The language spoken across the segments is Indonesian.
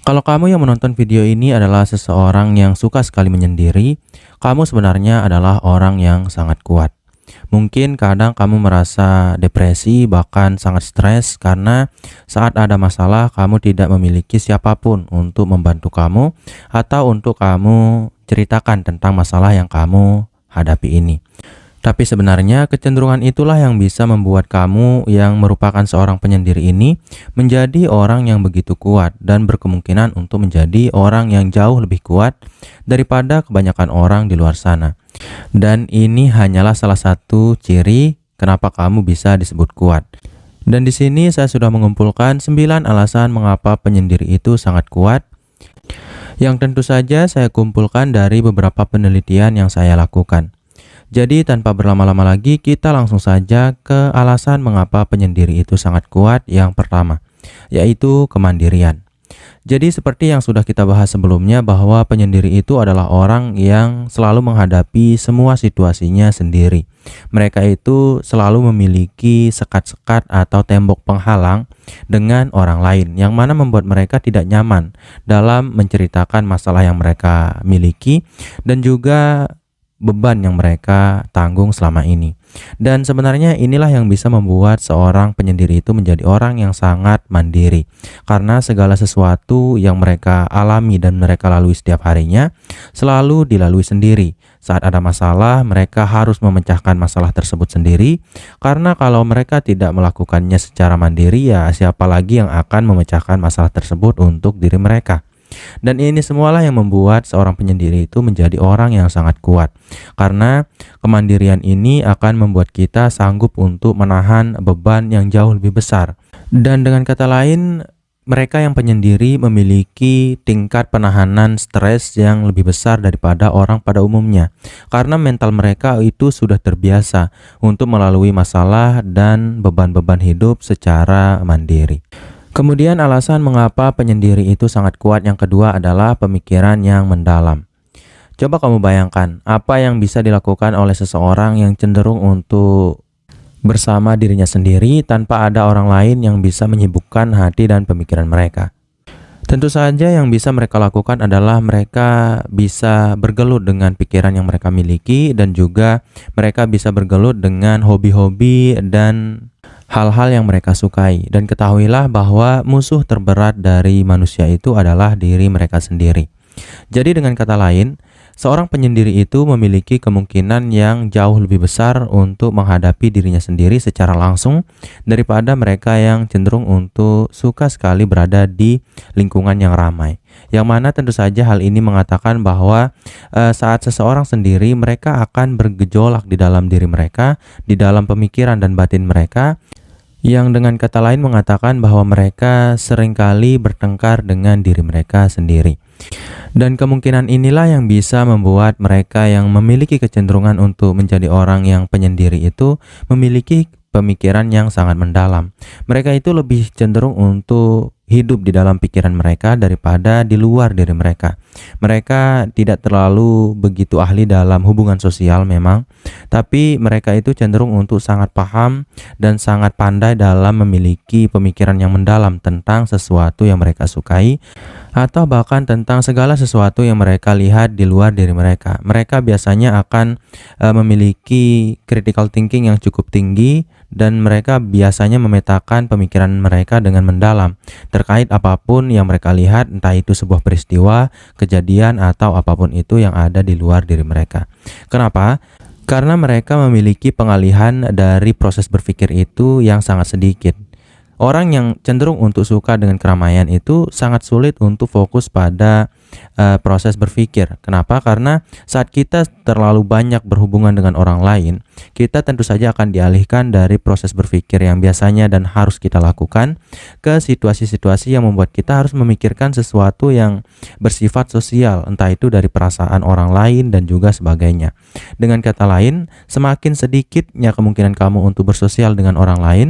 Kalau kamu yang menonton video ini adalah seseorang yang suka sekali menyendiri, kamu sebenarnya adalah orang yang sangat kuat. Mungkin kadang kamu merasa depresi, bahkan sangat stres karena saat ada masalah kamu tidak memiliki siapapun untuk membantu kamu atau untuk kamu ceritakan tentang masalah yang kamu hadapi ini. Tapi sebenarnya kecenderungan itulah yang bisa membuat kamu yang merupakan seorang penyendiri ini menjadi orang yang begitu kuat dan berkemungkinan untuk menjadi orang yang jauh lebih kuat daripada kebanyakan orang di luar sana. Dan ini hanyalah salah satu ciri kenapa kamu bisa disebut kuat. Dan di sini saya sudah mengumpulkan 9 alasan mengapa penyendiri itu sangat kuat yang tentu saja saya kumpulkan dari beberapa penelitian yang saya lakukan. Jadi tanpa berlama-lama lagi kita langsung saja ke alasan mengapa penyendiri itu sangat kuat yang pertama, yaitu kemandirian. Jadi seperti yang sudah kita bahas sebelumnya bahwa penyendiri itu adalah orang yang selalu menghadapi semua situasinya sendiri. Mereka itu selalu memiliki sekat-sekat atau tembok penghalang dengan orang lain yang mana membuat mereka tidak nyaman dalam menceritakan masalah yang mereka miliki dan juga beban yang mereka tanggung selama ini. Dan sebenarnya inilah yang bisa membuat seorang penyendiri itu menjadi orang yang sangat mandiri. Karena segala sesuatu yang mereka alami dan mereka lalui setiap harinya selalu dilalui sendiri. Saat ada masalah, mereka harus memecahkan masalah tersebut sendiri. Karena kalau mereka tidak melakukannya secara mandiri, ya siapa lagi yang akan memecahkan masalah tersebut untuk diri mereka. Dan ini semualah yang membuat seorang penyendiri itu menjadi orang yang sangat kuat. Karena kemandirian ini akan membuat kita sanggup untuk menahan beban yang jauh lebih besar. Dan dengan kata lain, mereka yang penyendiri memiliki tingkat penahanan stres yang lebih besar daripada orang pada umumnya. Karena mental mereka itu sudah terbiasa untuk melalui masalah dan beban-beban hidup secara mandiri. Kemudian alasan mengapa penyendiri itu sangat kuat yang kedua adalah pemikiran yang mendalam. Coba kamu bayangkan apa yang bisa dilakukan oleh seseorang yang cenderung untuk bersama dirinya sendiri tanpa ada orang lain yang bisa menyibukkan hati dan pemikiran mereka. Tentu saja yang bisa mereka lakukan adalah mereka bisa bergelut dengan pikiran yang mereka miliki dan juga mereka bisa bergelut dengan hobi-hobi dan hal-hal yang mereka sukai. Dan ketahuilah bahwa musuh terberat dari manusia itu adalah diri mereka sendiri. Jadi dengan kata lain, seorang penyendiri itu memiliki kemungkinan yang jauh lebih besar untuk menghadapi dirinya sendiri secara langsung daripada mereka yang cenderung untuk suka sekali berada di lingkungan yang ramai. Yang mana tentu saja hal ini mengatakan bahwa saat seseorang sendiri mereka akan bergejolak di dalam diri mereka, di dalam pemikiran dan batin mereka, yang dengan kata lain mengatakan bahwa mereka seringkali bertengkar dengan diri mereka sendiri. Dan kemungkinan inilah yang bisa membuat mereka yang memiliki kecenderungan untuk menjadi orang yang penyendiri itu memiliki pemikiran yang sangat mendalam. Mereka itu lebih cenderung untuk hidup di dalam pikiran mereka daripada di luar diri mereka. Mereka tidak terlalu begitu ahli dalam hubungan sosial memang, tapi mereka itu cenderung untuk sangat paham dan sangat pandai dalam memiliki pemikiran yang mendalam tentang sesuatu yang mereka sukai atau bahkan tentang segala sesuatu yang mereka lihat di luar diri mereka. Mereka biasanya akan memiliki critical thinking yang cukup tinggi dan mereka biasanya memetakan pemikiran mereka dengan mendalam terkait apapun yang mereka lihat, entah itu sebuah peristiwa, kejadian atau apapun itu yang ada di luar diri mereka. Kenapa? Karena mereka memiliki pengalihan dari proses berpikir itu yang sangat sedikit. Orang yang cenderung untuk suka dengan keramaian itu sangat sulit untuk fokus pada proses berpikir. Kenapa? Karena saat kita terlalu banyak berhubungan dengan orang lain, kita tentu saja akan dialihkan dari proses berpikir yang biasanya dan harus kita lakukan ke situasi-situasi yang membuat kita harus memikirkan sesuatu yang bersifat sosial, entah itu dari perasaan orang lain dan juga sebagainya. Dengan kata lain, semakin sedikitnya kemungkinan kamu untuk bersosial dengan orang lain,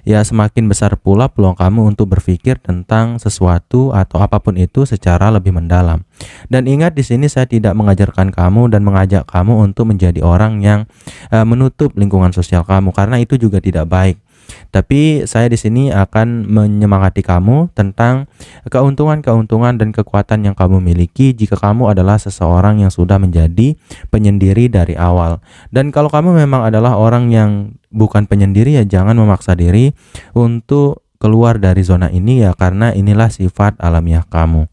ya semakin besar pula peluang kamu untuk berpikir tentang sesuatu atau apapun itu secara lebih mendalam. Dan ingat, di sini saya tidak mengajarkan kamu dan mengajak kamu untuk menjadi orang yang menutup lingkungan sosial kamu, karena itu juga tidak baik. Tapi saya di sini akan menyemangati kamu tentang keuntungan-keuntungan dan kekuatan yang kamu miliki jika kamu adalah seseorang yang sudah menjadi penyendiri dari awal. Dan kalau kamu memang adalah orang yang bukan penyendiri, ya jangan memaksa diri untuk keluar dari zona ini ya, karena inilah sifat alamiah kamu.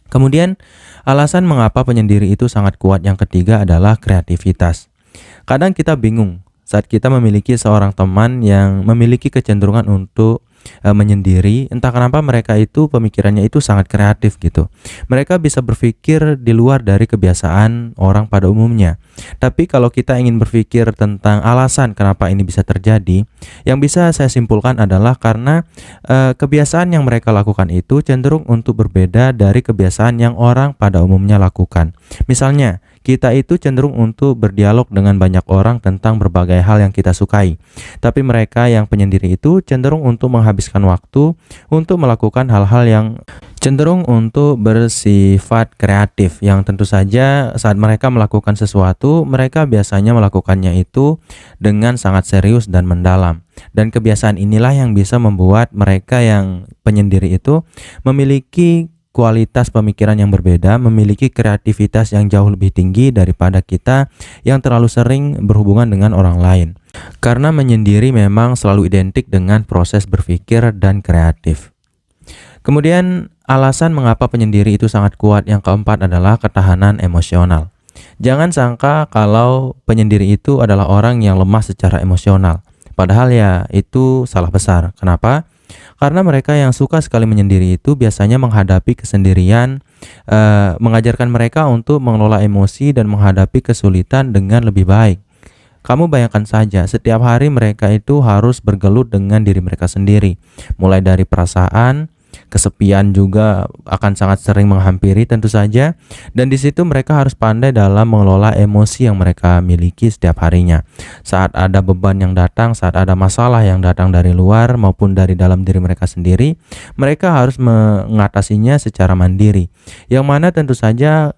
Kemudian, alasan mengapa penyendiri itu sangat kuat yang ketiga adalah kreativitas. Kadang kita bingung saat kita memiliki seorang teman yang memiliki kecenderungan untuk menyendiri. Entah kenapa mereka itu pemikirannya itu sangat kreatif gitu. Mereka bisa berpikir di luar dari kebiasaan orang pada umumnya. Tapi kalau kita ingin berpikir tentang alasan kenapa ini bisa terjadi, yang bisa saya simpulkan adalah karena kebiasaan yang mereka lakukan itu cenderung untuk berbeda dari kebiasaan yang orang pada umumnya lakukan. Misalnya, kita itu cenderung untuk berdialog dengan banyak orang tentang berbagai hal yang kita sukai. Tapi mereka yang penyendiri itu cenderung untuk menghabiskan waktu untuk melakukan hal-hal yang cenderung untuk bersifat kreatif, yang tentu saja saat mereka melakukan sesuatu, mereka biasanya melakukannya itu dengan sangat serius dan mendalam. Dan kebiasaan inilah yang bisa membuat mereka yang penyendiri itu memiliki kualitas pemikiran yang berbeda, memiliki kreativitas yang jauh lebih tinggi daripada kita yang terlalu sering berhubungan dengan orang lain. Karena menyendiri memang selalu identik dengan proses berpikir dan kreatif. Kemudian, alasan mengapa penyendiri itu sangat kuat yang keempat adalah ketahanan emosional. Jangan sangka kalau penyendiri itu adalah orang yang lemah secara emosional. Padahal ya itu salah besar. Kenapa? Karena mereka yang suka sekali menyendiri itu biasanya menghadapi kesendirian, mengajarkan mereka untuk mengelola emosi dan menghadapi kesulitan dengan lebih baik. Kamu bayangkan saja, setiap hari mereka itu harus bergelut dengan diri mereka sendiri, mulai dari perasaan, kesepian juga akan sangat sering menghampiri tentu saja, dan di situ mereka harus pandai dalam mengelola emosi yang mereka miliki setiap harinya. Saat ada beban yang datang, saat ada masalah yang datang dari luar maupun dari dalam diri mereka sendiri, mereka harus mengatasinya secara mandiri. Yang mana tentu saja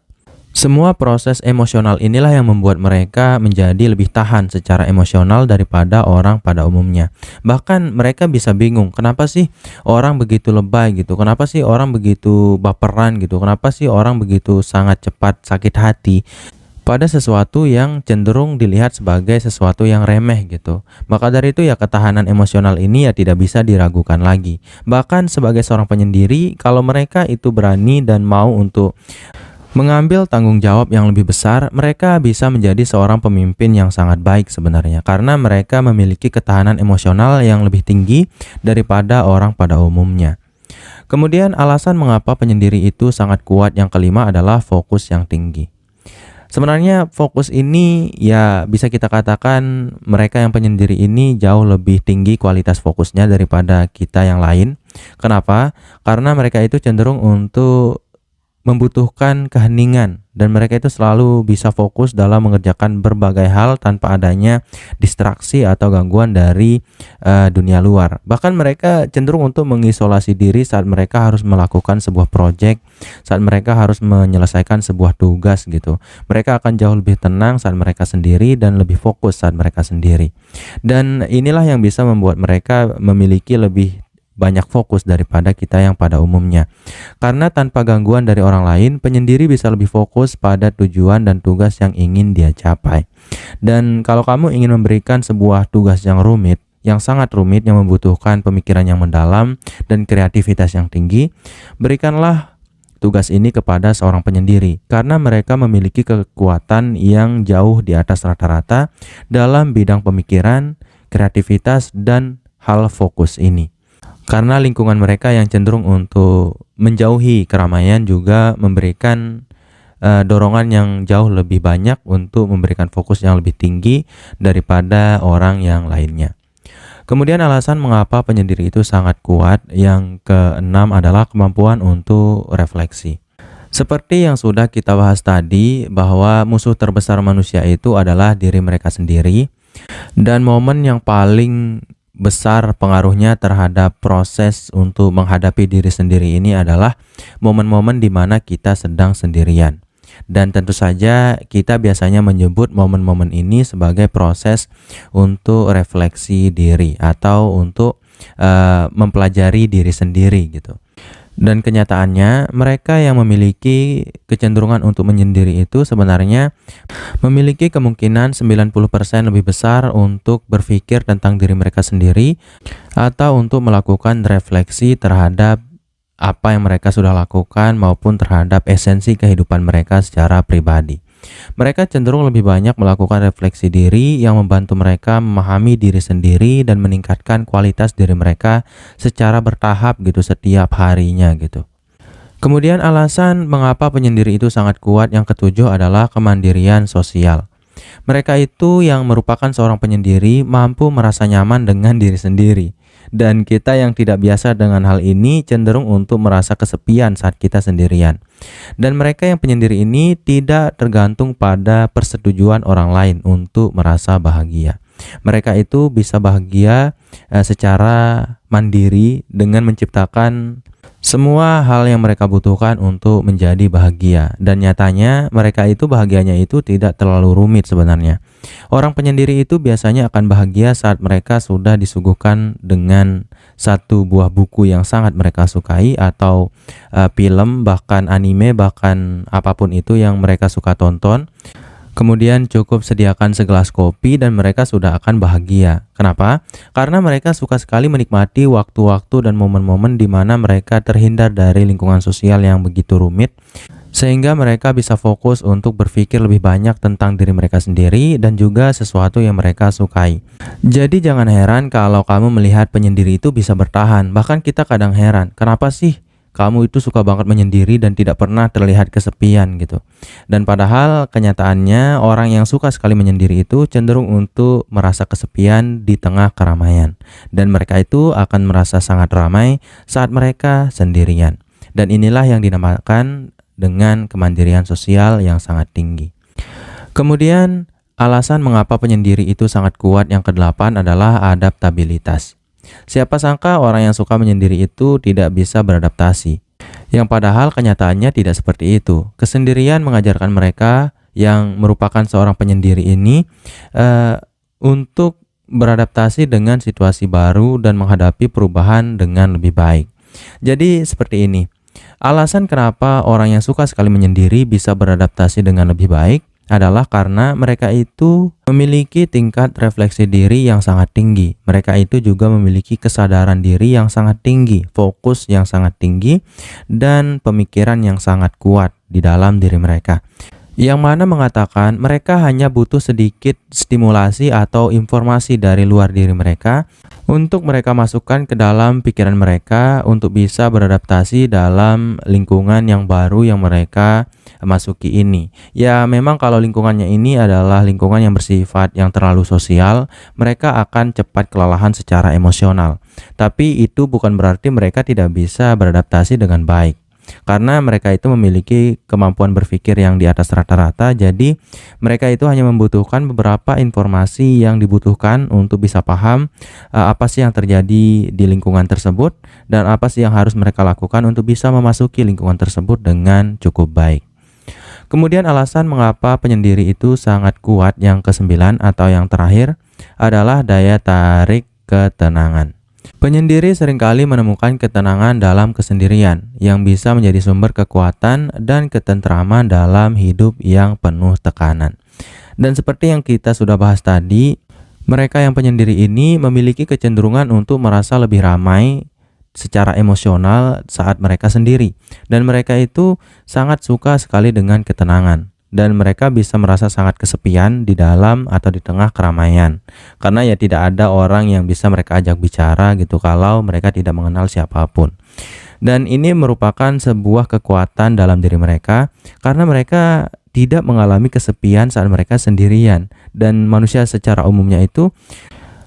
semua proses emosional inilah yang membuat mereka menjadi lebih tahan secara emosional daripada orang pada umumnya. Bahkan mereka bisa bingung, kenapa sih orang begitu lebay gitu? Kenapa sih orang begitu baperan gitu? Kenapa sih orang begitu sangat cepat sakit hati pada sesuatu yang cenderung dilihat sebagai sesuatu yang remeh gitu. Maka dari itu ya ketahanan emosional ini ya tidak bisa diragukan lagi. Bahkan sebagai seorang penyendiri, kalau mereka itu berani dan mau untuk mengambil tanggung jawab yang lebih besar, mereka bisa menjadi seorang pemimpin yang sangat baik sebenarnya, karena mereka memiliki ketahanan emosional yang lebih tinggi daripada orang pada umumnya. Kemudian alasan mengapa penyendiri itu sangat kuat yang kelima adalah fokus yang tinggi. Sebenarnya fokus ini ya bisa kita katakan mereka yang penyendiri ini jauh lebih tinggi kualitas fokusnya daripada kita yang lain. Kenapa? Karena mereka itu cenderung untuk membutuhkan keheningan, dan mereka itu selalu bisa fokus dalam mengerjakan berbagai hal tanpa adanya distraksi atau gangguan dari dunia luar. Bahkan mereka cenderung untuk mengisolasi diri saat mereka harus melakukan sebuah proyek, saat mereka harus menyelesaikan sebuah tugas gitu. Mereka akan jauh lebih tenang saat mereka sendiri dan lebih fokus saat mereka sendiri. Dan inilah yang bisa membuat mereka memiliki lebih banyak fokus daripada kita yang pada umumnya. Karena tanpa gangguan dari orang lain, penyendiri bisa lebih fokus pada tujuan dan tugas yang ingin dia capai. Dan kalau kamu ingin memberikan sebuah tugas yang rumit, yang sangat rumit, yang membutuhkan pemikiran yang mendalam dan kreativitas yang tinggi, berikanlah tugas ini kepada seorang penyendiri, karena mereka memiliki kekuatan yang jauh di atas rata-rata dalam bidang pemikiran, kreativitas, dan hal fokus ini. Karena lingkungan mereka yang cenderung untuk menjauhi keramaian juga memberikan dorongan yang jauh lebih banyak untuk memberikan fokus yang lebih tinggi daripada orang yang lainnya. Kemudian alasan mengapa penyendiri itu sangat kuat yang keenam adalah kemampuan untuk refleksi. Seperti yang sudah kita bahas tadi, bahwa musuh terbesar manusia itu adalah diri mereka sendiri, dan momen yang paling besar pengaruhnya terhadap proses untuk menghadapi diri sendiri ini adalah momen-momen di mana kita sedang sendirian. Dan tentu saja kita biasanya menyebut momen-momen ini sebagai proses untuk refleksi diri atau untuk mempelajari diri sendiri gitu. Dan kenyataannya mereka yang memiliki kecenderungan untuk menyendiri itu sebenarnya memiliki kemungkinan 90% lebih besar untuk berpikir tentang diri mereka sendiri atau untuk melakukan refleksi terhadap apa yang mereka sudah lakukan maupun terhadap esensi kehidupan mereka secara pribadi. Mereka cenderung lebih banyak melakukan refleksi diri yang membantu mereka memahami diri sendiri dan meningkatkan kualitas diri mereka secara bertahap gitu setiap harinya gitu. Kemudian alasan mengapa penyendiri itu sangat kuat yang ketujuh adalah kemandirian sosial. Mereka itu yang merupakan seorang penyendiri mampu merasa nyaman dengan diri sendiri. Dan kita yang tidak biasa dengan hal ini cenderung untuk merasa kesepian saat kita sendirian. Dan mereka yang penyendiri ini tidak tergantung pada persetujuan orang lain untuk merasa bahagia. Mereka itu bisa bahagia secara mandiri dengan menciptakan semua hal yang mereka butuhkan untuk menjadi bahagia. Dan nyatanya mereka itu bahagianya itu tidak terlalu rumit sebenarnya. Orang penyendiri itu biasanya akan bahagia saat mereka sudah disuguhkan dengan satu buah buku yang sangat mereka sukai atau film, bahkan anime, bahkan apapun itu yang mereka suka tonton. Kemudian cukup sediakan segelas kopi dan mereka sudah akan bahagia. Kenapa? Karena mereka suka sekali menikmati waktu-waktu dan momen-momen di mana mereka terhindar dari lingkungan sosial yang begitu rumit, sehingga mereka bisa fokus untuk berpikir lebih banyak tentang diri mereka sendiri dan juga sesuatu yang mereka sukai. Jadi jangan heran kalau kamu melihat penyendiri itu bisa bertahan. Bahkan kita kadang heran, kenapa sih kamu itu suka banget menyendiri dan tidak pernah terlihat kesepian gitu. Dan padahal kenyataannya orang yang suka sekali menyendiri itu cenderung untuk merasa kesepian di tengah keramaian. Dan mereka itu akan merasa sangat ramai saat mereka sendirian. Dan inilah yang dinamakan dengan kemandirian sosial yang sangat tinggi. Kemudian alasan mengapa penyendiri itu sangat kuat yang kedelapan adalah adaptabilitas. Siapa sangka orang yang suka menyendiri itu tidak bisa beradaptasi. Yang padahal kenyataannya tidak seperti itu. Kesendirian mengajarkan mereka yang merupakan seorang penyendiri ini untuk beradaptasi dengan situasi baru dan menghadapi perubahan dengan lebih baik. Jadi seperti ini. Alasan kenapa orang yang suka sekali menyendiri bisa beradaptasi dengan lebih baik adalah karena mereka itu memiliki tingkat refleksi diri yang sangat tinggi. Mereka itu juga memiliki kesadaran diri yang sangat tinggi, fokus yang sangat tinggi, dan pemikiran yang sangat kuat di dalam diri mereka. Yang mana mengatakan mereka hanya butuh sedikit stimulasi atau informasi dari luar diri mereka untuk mereka masukkan ke dalam pikiran mereka untuk bisa beradaptasi dalam lingkungan yang baru yang mereka masuki ini. Ya memang kalau lingkungannya ini adalah lingkungan yang bersifat yang terlalu sosial, mereka akan cepat kelelahan secara emosional. Tapi itu bukan berarti mereka tidak bisa beradaptasi dengan baik. Karena mereka itu memiliki kemampuan berpikir yang di atas rata-rata, jadi mereka itu hanya membutuhkan beberapa informasi yang dibutuhkan untuk bisa paham apa sih yang terjadi di lingkungan tersebut dan apa sih yang harus mereka lakukan untuk bisa memasuki lingkungan tersebut dengan cukup baik. Kemudian alasan mengapa penyendiri itu sangat kuat yang kesembilan atau yang terakhir adalah daya tarik ketenangan. Penyendiri seringkali menemukan ketenangan dalam kesendirian yang bisa menjadi sumber kekuatan dan ketentraman dalam hidup yang penuh tekanan. Dan seperti yang kita sudah bahas tadi, mereka yang penyendiri ini memiliki kecenderungan untuk merasa lebih ramai secara emosional saat mereka sendiri. Dan mereka itu sangat suka sekali dengan ketenangan. Dan mereka bisa merasa sangat kesepian di dalam atau di tengah keramaian. Karena ya tidak ada orang yang bisa mereka ajak bicara gitu kalau mereka tidak mengenal siapapun. Dan ini merupakan sebuah kekuatan dalam diri mereka karena mereka tidak mengalami kesepian saat mereka sendirian. Dan manusia secara umumnya itu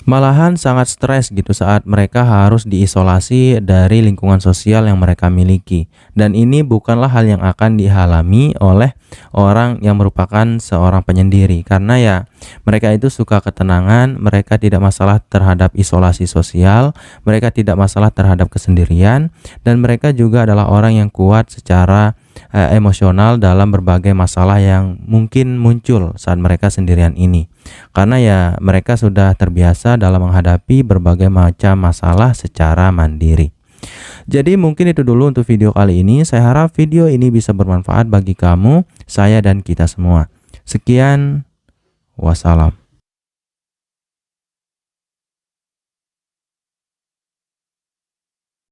malahan sangat stres gitu saat mereka harus diisolasi dari lingkungan sosial yang mereka miliki. Dan ini bukanlah hal yang akan dialami oleh orang yang merupakan seorang penyendiri. Karena ya mereka itu suka ketenangan, mereka tidak masalah terhadap isolasi sosial, mereka tidak masalah terhadap kesendirian, dan mereka juga adalah orang yang kuat secara emosional dalam berbagai masalah yang mungkin muncul saat mereka sendirian ini. Karena ya mereka sudah terbiasa dalam menghadapi berbagai macam masalah secara mandiri. Jadi mungkin itu dulu untuk video kali ini. Saya harap video ini bisa bermanfaat bagi kamu, saya dan kita semua. Sekian, wassalam.